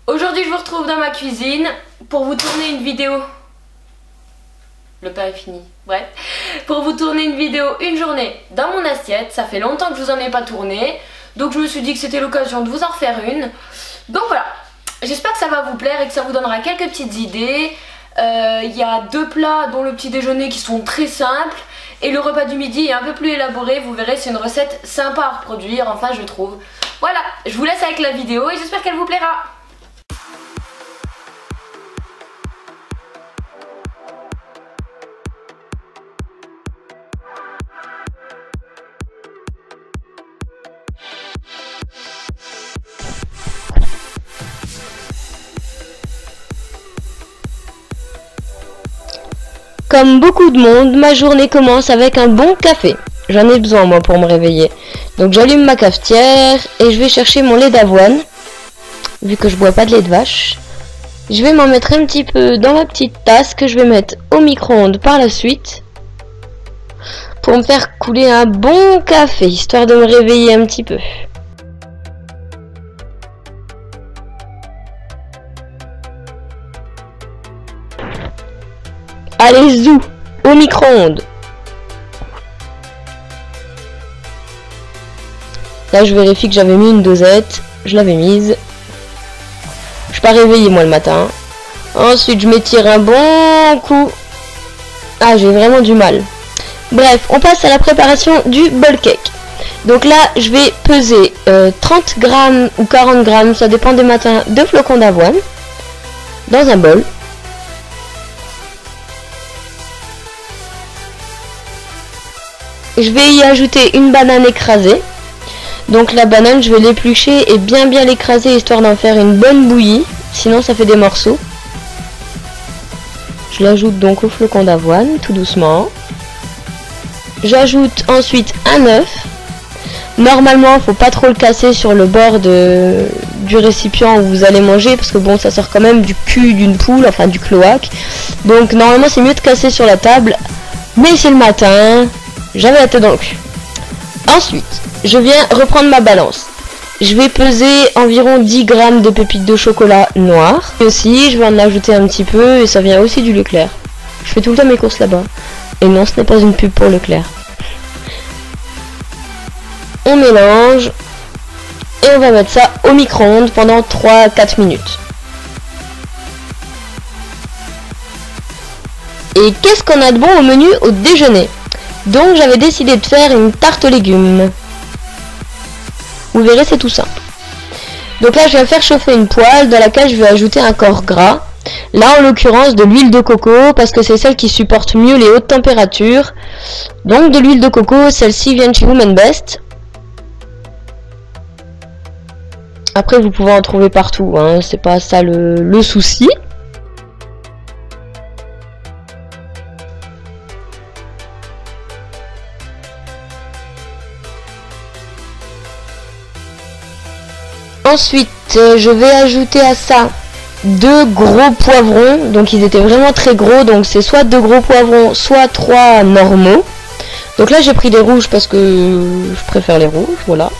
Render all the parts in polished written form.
Aujourd'hui je vous retrouve dans ma cuisine pour vous tourner une vidéo. Le pain est fini, bref. Pour vous tourner une vidéo, une journée dans mon assiette. Ça fait longtemps que je vous en ai pas tourné, donc je me suis dit que c'était l'occasion de vous en refaire une. Donc voilà, j'espère que ça va vous plaire et que ça vous donnera quelques petites idées. Il y a deux plats dont le petit déjeuner qui sont très simples. Et le repas du midi est un peu plus élaboré. Vous verrez, c'est une recette sympa à reproduire, enfin je trouve. Voilà, je vous laisse avec la vidéo et j'espère qu'elle vous plaira. Comme beaucoup de monde, ma journée commence avec un bon café. J'en ai besoin moi pour me réveiller. Donc j'allume ma cafetière et je vais chercher mon lait d'avoine. Vu que je bois pas de lait de vache. Je vais m'en mettre un petit peu dans ma petite tasse que je vais mettre au micro-ondes par la suite. Pour me faire couler un bon café, histoire de me réveiller un petit peu. Allez, zou, au micro-ondes. Là, je vérifie que j'avais mis une dosette. Je l'avais mise. Je suis pas réveillée, moi, le matin. Ensuite, je m'étire un bon coup. Ah, j'ai vraiment du mal. Bref, on passe à la préparation du bol cake. Donc là, je vais peser 30 grammes ou 40 grammes, ça dépend des matins, de flocons d'avoine dans un bol. Je vais y ajouter une banane écrasée. Donc la banane, je vais l'éplucher et bien l'écraser histoire d'en faire une bonne bouillie. Sinon ça fait des morceaux. Je l'ajoute donc au flocon d'avoine, tout doucement. J'ajoute ensuite un œuf. Normalement, faut pas trop le casser sur le bord du récipient où vous allez manger. Parce que bon, ça sort quand même du cul d'une poule, enfin du cloaque. Donc normalement, c'est mieux de casser sur la table. Mais c'est le matin. J'avais la tête dans le cul. Ensuite, je viens reprendre ma balance. Je vais peser environ 10 grammes de pépites de chocolat noir. Et aussi, je vais en ajouter un petit peu et ça vient aussi du Leclerc. Je fais tout le temps mes courses là-bas. Et non, ce n'est pas une pub pour Leclerc. On mélange. Et on va mettre ça au micro-ondes pendant 3-4 minutes. Et qu'est-ce qu'on a de bon au menu au déjeuner ? Donc j'avais décidé de faire une tarte aux légumes. Vous verrez, c'est tout simple. Donc là je vais faire chauffer une poêle dans laquelle je vais ajouter un corps gras. Là en l'occurrence de l'huile de coco parce que c'est celle qui supporte mieux les hautes températures. Donc de l'huile de coco, celle-ci vient de chez Women Best. Après vous pouvez en trouver partout, hein, c'est pas ça le souci. Ensuite, je vais ajouter à ça 2 gros poivrons. Donc ils étaient vraiment très gros. Donc c'est soit 2 gros poivrons, soit 3 normaux. Donc là j'ai pris des rouges parce que je préfère les rouges. Voilà.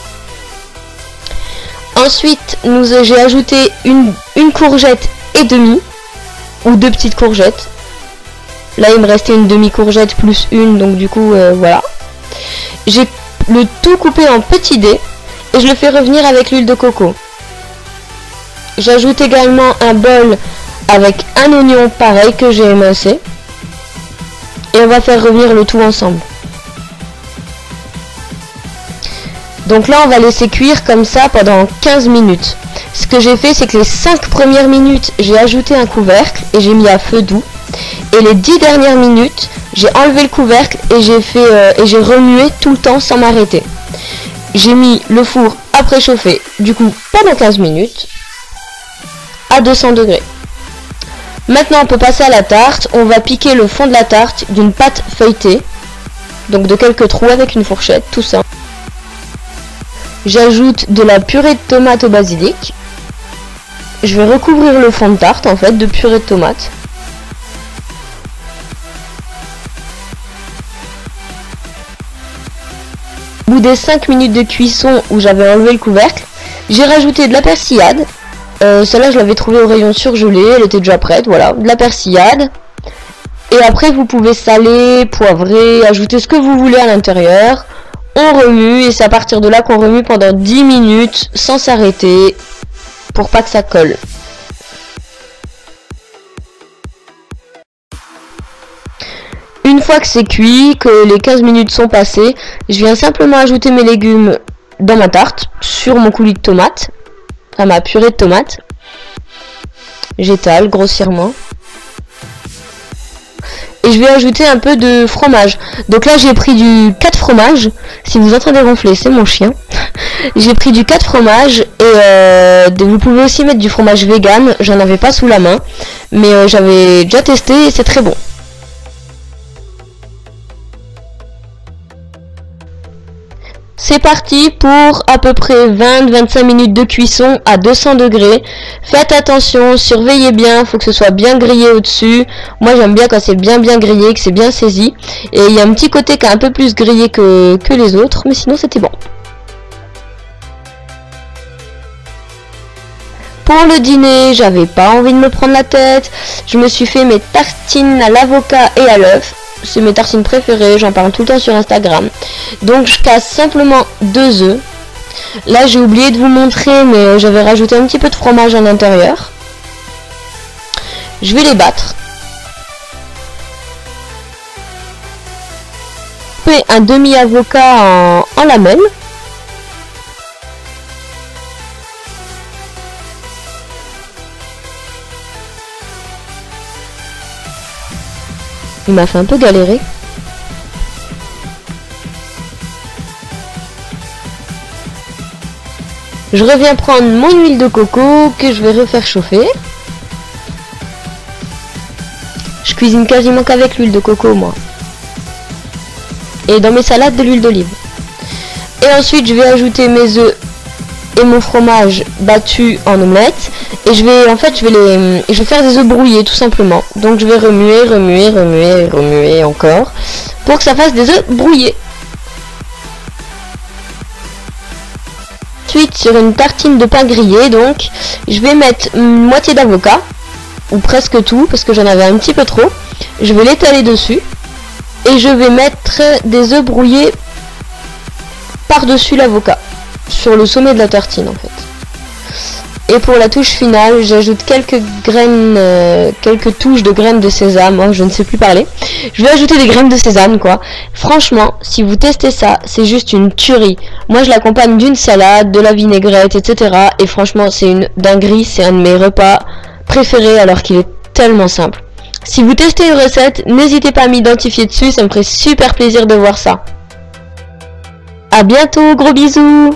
Ensuite, j'ai ajouté une courgette et demie. Ou 2 petites courgettes. Là il me restait une demi-courgette plus une. Donc du coup, voilà. J'ai le tout coupé en petits dés. Et je le fais revenir avec l'huile de coco. J'ajoute également un bol avec un oignon pareil que j'ai émincé. Et on va faire revenir le tout ensemble. Donc là on va laisser cuire comme ça pendant 15 minutes. Ce que j'ai fait, c'est que les 5 premières minutes j'ai ajouté un couvercle et j'ai mis à feu doux. Et les 10 dernières minutes j'ai enlevé le couvercle et j'ai remué tout le temps sans m'arrêter. J'ai mis le four à préchauffer, du coup, pendant 15 minutes, à 200 degrés. Maintenant, on peut passer à la tarte. On va piquer le fond de la tarte d'une pâte feuilletée. Donc de quelques trous avec une fourchette, tout ça. J'ajoute de la purée de tomate au basilic. Je vais recouvrir le fond de tarte, en fait, de purée de tomate. Au bout des 5 minutes de cuisson où j'avais enlevé le couvercle, j'ai rajouté de la persillade Celle-là, je l'avais trouvée au rayon surgelé. Elle était déjà prête. Voilà, de la persillade. Et après, vous pouvez saler, poivrer, ajouter ce que vous voulez à l'intérieur. On remue et c'est à partir de là qu'on remue pendant 10 minutes sans s'arrêter pour pas que ça colle. Une fois que c'est cuit, que les 15 minutes sont passées, je viens simplement ajouter mes légumes dans ma tarte, sur mon coulis de tomates, à ma purée de tomates. J'étale grossièrement. Et je vais ajouter un peu de fromage. Donc là j'ai pris du 4 fromages. Si vous entendez ronfler, c'est mon chien. J'ai pris du 4 fromages. Et vous pouvez aussi mettre du fromage vegan. J'en avais pas sous la main. Mais j'avais déjà testé et c'est très bon. C'est parti pour à peu près 20-25 minutes de cuisson à 200 degrés. Faites attention, surveillez bien, faut que ce soit bien grillé au-dessus. Moi j'aime bien quand c'est bien grillé, que c'est bien saisi. Et il y a un petit côté qui est un peu plus grillé que les autres, mais sinon c'était bon. Pour le dîner, j'avais pas envie de me prendre la tête. Je me suis fait mes tartines à l'avocat et à l'œuf. C'est mes tartines préférées, j'en parle tout le temps sur Instagram. Donc je casse simplement 2 œufs. Là j'ai oublié de vous montrer, mais j'avais rajouté un petit peu de fromage à l'intérieur. Je vais les battre. Je fais un demi-avocat en lamelles. Il m'a fait un peu galérer. Je reviens prendre mon huile de coco que je vais refaire chauffer. Je cuisine quasiment qu'avec l'huile de coco moi. Et dans mes salades de l'huile d'olive. Et ensuite je vais ajouter mes œufs et mon fromage battu en omelette. Et je vais faire des œufs brouillés tout simplement. Donc je vais remuer encore pour que ça fasse des œufs brouillés. Ensuite sur une tartine de pain grillé, donc je vais mettre une moitié d'avocat ou presque tout parce que j'en avais un petit peu trop. Je vais l'étaler dessus et je vais mettre des œufs brouillés par-dessus l'avocat sur le sommet de la tartine en fait. Et pour la touche finale, j'ajoute quelques graines, quelques touches de graines de sésame. Oh, je ne sais plus parler. Je vais ajouter des graines de sésame, quoi. Franchement, si vous testez ça, c'est juste une tuerie. Moi, je l'accompagne d'une salade, de la vinaigrette, etc. Et franchement, c'est une dinguerie. C'est un de mes repas préférés, alors qu'il est tellement simple. Si vous testez une recette, n'hésitez pas à m'identifier dessus. Ça me ferait super plaisir de voir ça. À bientôt, gros bisous!